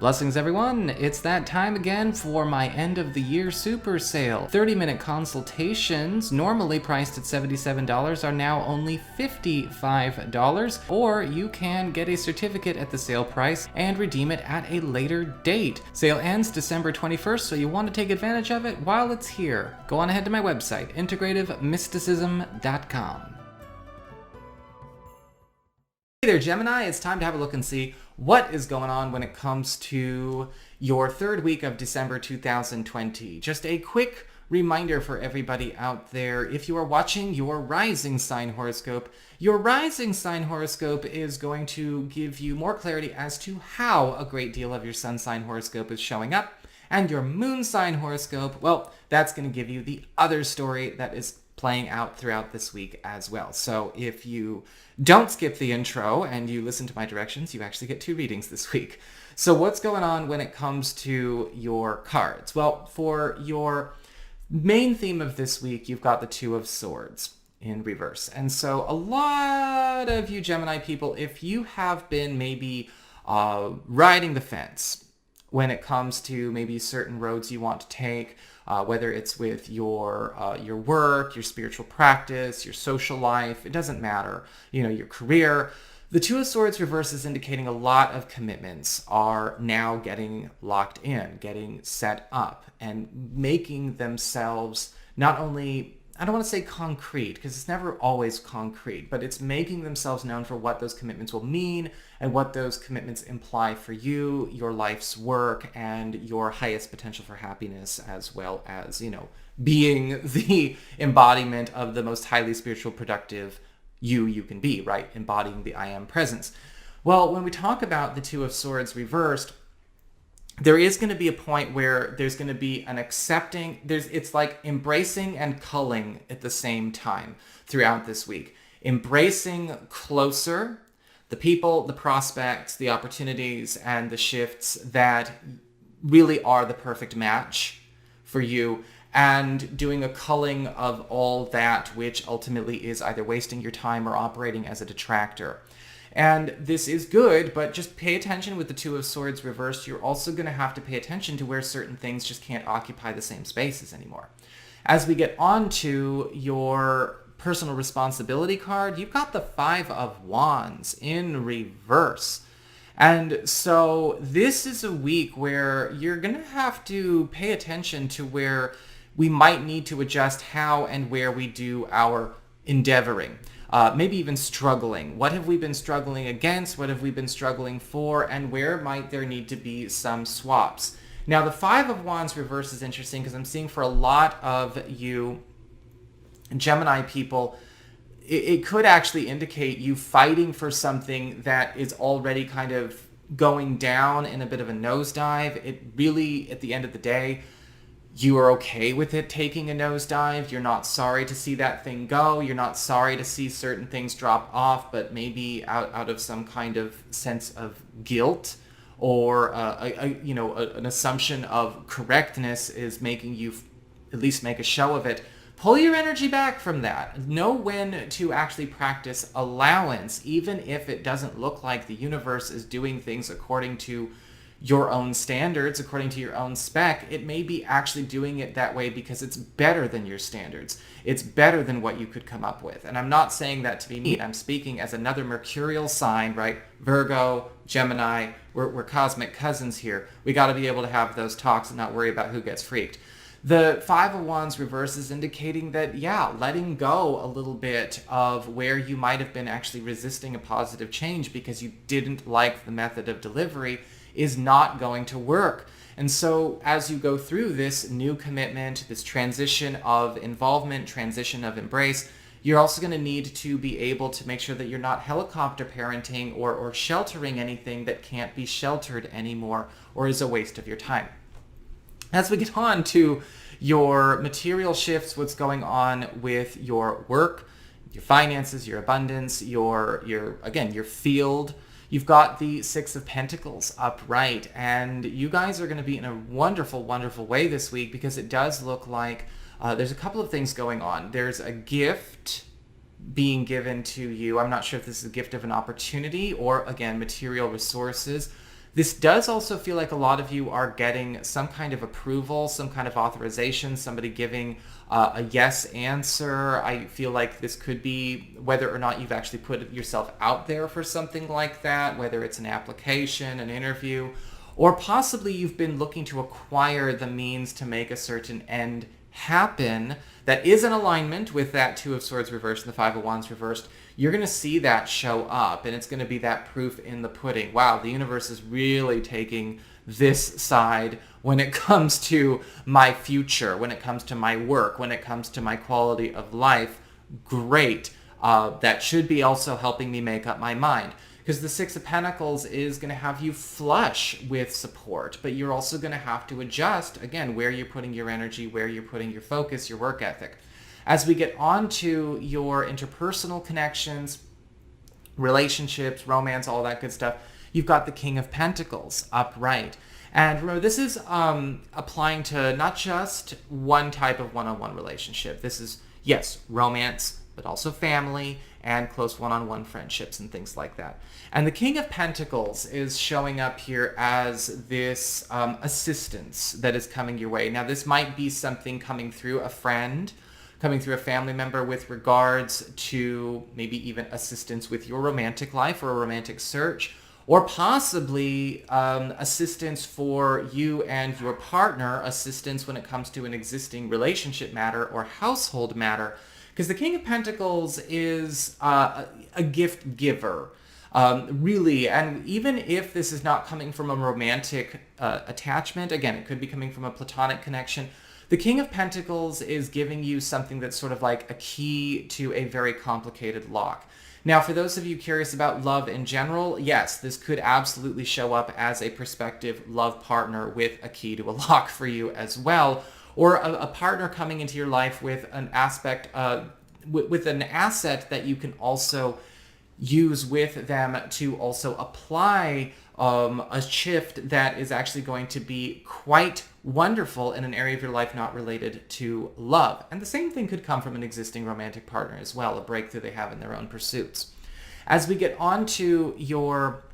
Blessings everyone, it's that time again for my end of the year super sale. 30-minute consultations, normally priced at $77, are now only $55, or you can get a certificate at the sale price and redeem it at a later date. Sale ends December 21st, so you want to take advantage of it while it's here. Go on ahead to my website, integrativemysticism.com. Hey there, Gemini. It's time to have a look and see what is going on when it comes to your third week of December 2020. Just a quick reminder for everybody out there, if you are watching your rising sign horoscope, your rising sign horoscope is going to give you more clarity as to how a great deal of your sun sign horoscope is showing up. And your moon sign horoscope, well, that's going to give you the other story that is playing out throughout this week as well. So if you don't skip the intro and you listen to my directions, you actually get 2 readings this week. So what's going on when it comes to your cards? Well, for your main theme of this week, you've got the 2 of Swords in reverse. And so a lot of you Gemini people, if you have been maybe riding the fence when it comes to maybe certain roads you want to take, whether it's with your work, your spiritual practice, your social life, it doesn't matter, your career. The 2 of Swords reverse is indicating a lot of commitments are now getting locked in, getting set up, and making themselves not only, I don't want to say concrete, because it's never always concrete, but it's making themselves known for what those commitments will mean and what those commitments imply for you, your life's work, and your highest potential for happiness, as well as, being the embodiment of the most highly spiritual, productive you can be, right? Embodying the I am presence. Well, when we talk about the 2 of Swords reversed, there is going to be a point where there's going to be an accepting, it's like embracing and culling at the same time throughout this week. Embracing closer the people, the prospects, the opportunities, and the shifts that really are the perfect match for you, and doing a culling of all that which ultimately is either wasting your time or operating as a detractor. And this is good, but just pay attention with the 2 of Swords reversed. You're also going to have to pay attention to where certain things just can't occupy the same spaces anymore. As we get on to your personal responsibility card, you've got the 5 of Wands in reverse. And so this is a week where you're going to have to pay attention to where we might need to adjust how and where we do our endeavoring. Maybe even struggling. What have we been struggling against? What have we been struggling for? And where might there need to be some swaps? Now, the 5 of Wands reverse is interesting because I'm seeing for a lot of you Gemini people, it could actually indicate you fighting for something that is already kind of going down in a bit of a nosedive. It really, at the end of the day, you are okay with it taking a nosedive. You're not sorry to see that thing go. You're not sorry to see certain things drop off, but maybe out of some kind of sense of guilt or an assumption of correctness is making you at least make a show of it. Pull your energy back from that. Know when to actually practice allowance, even if it doesn't look like the universe is doing things according to your own standards, according to your own spec. It may be actually doing it that way because it's better than your standards. It's better than what you could come up with. And I'm not saying that to be mean. I'm speaking as another mercurial sign, right? Virgo, Gemini, we're cosmic cousins here. We got to be able to have those talks and not worry about who gets freaked. The 5 of Wands reverse is indicating that, letting go a little bit of where you might have been actually resisting a positive change because you didn't like the method of delivery is not going to work. And so as you go through this new commitment, this transition of involvement, transition of embrace, you're also going to need to be able to make sure that you're not helicopter parenting or sheltering anything that can't be sheltered anymore or is a waste of your time. As we get on to your material shifts, what's going on with your work, your finances, your abundance, your field, you've got the 6 of Pentacles upright, and you guys are going to be in a wonderful, wonderful way this week because it does look like there's a couple of things going on. There's a gift being given to you. I'm not sure if this is a gift of an opportunity or, again, material resources This does also feel like a lot of you are getting some kind of approval, some kind of authorization, somebody giving a yes answer. I feel like this could be whether or not you've actually put yourself out there for something like that, whether it's an application, an interview, or possibly you've been looking to acquire the means to make a certain end happen that is in alignment with that Two of Swords reversed and the Five of Wands reversed. You're going to see that show up, and it's going to be that proof in the pudding. Wow, the universe is really taking this side when it comes to my future, when it comes to my work, when it comes to my quality of life. Great. That should be also helping me make up my mind. Because the Six of Pentacles is going to have you flush with support, but you're also going to have to adjust, again, where you're putting your energy, where you're putting your focus, your work ethic. As we get on to your interpersonal connections, relationships, romance, all that good stuff, you've got the King of Pentacles upright. And remember, this is applying to not just one type of one-on-one relationship. This is, yes, romance, but also family and close one-on-one friendships and things like that. And the King of Pentacles is showing up here as this assistance that is coming your way. Now, this might be something coming through a friend, coming through a family member with regards to maybe even assistance with your romantic life or a romantic search, or possibly assistance for you and your partner, assistance when it comes to an existing relationship matter or household matter. Because the King of Pentacles is a gift giver, really. And even if this is not coming from a romantic attachment, again, it could be coming from a platonic connection. The King of Pentacles is giving you something that's sort of like a key to a very complicated lock. Now, for those of you curious about love in general, yes, this could absolutely show up as a prospective love partner with a key to a lock for you as well. Or a partner coming into your life with an aspect, with an asset that you can also use with them to also apply a shift that is actually going to be quite wonderful in an area of your life not related to love. And the same thing could come from an existing romantic partner as well, a breakthrough they have in their own pursuits. As we get on to your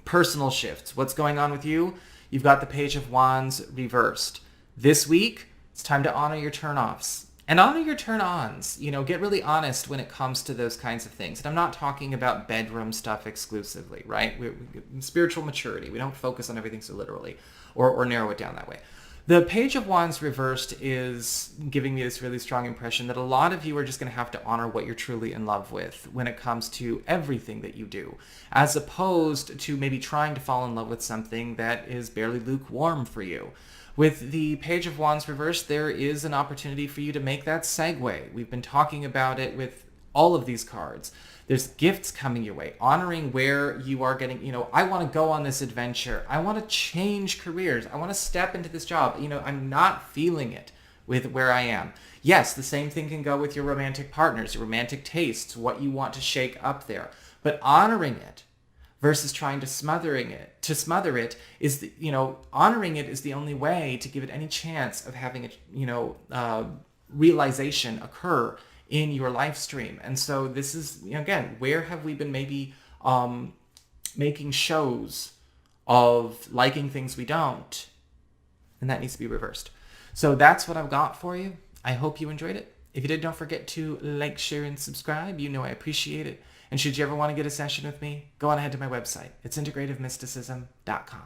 personal shifts, what's going on with you? You've got the Page of Wands reversed. This week, it's time to honor your turn-offs and honor your turn-ons. You know, get really honest when it comes to those kinds of things. And I'm not talking about bedroom stuff exclusively, right? We spiritual maturity. We don't focus on everything so literally or narrow it down that way. The Page of Wands reversed is giving me this really strong impression that a lot of you are just going to have to honor what you're truly in love with when it comes to everything that you do, as opposed to maybe trying to fall in love with something that is barely lukewarm for you. With the Page of Wands reversed, there is an opportunity for you to make that segue. We've been talking about it with all of these cards. There's gifts coming your way, honoring where you are getting, you know, I want to go on this adventure. I want to change careers. I want to step into this job. You know, I'm not feeling it with where I am. Yes, the same thing can go with your romantic partners, your romantic tastes, what you want to shake up there. But honoring it versus trying to smother it is, honoring it is the only way to give it any chance of having a, realization occur in your life stream. And so this is, again, where have we been maybe making shows of liking things we don't? And that needs to be reversed. So that's what I've got for you. I hope you enjoyed it. If you did, don't forget to like, share, and subscribe. You know I appreciate it. And should you ever want to get a session with me, go on ahead to my website. It's integrativemysticism.com.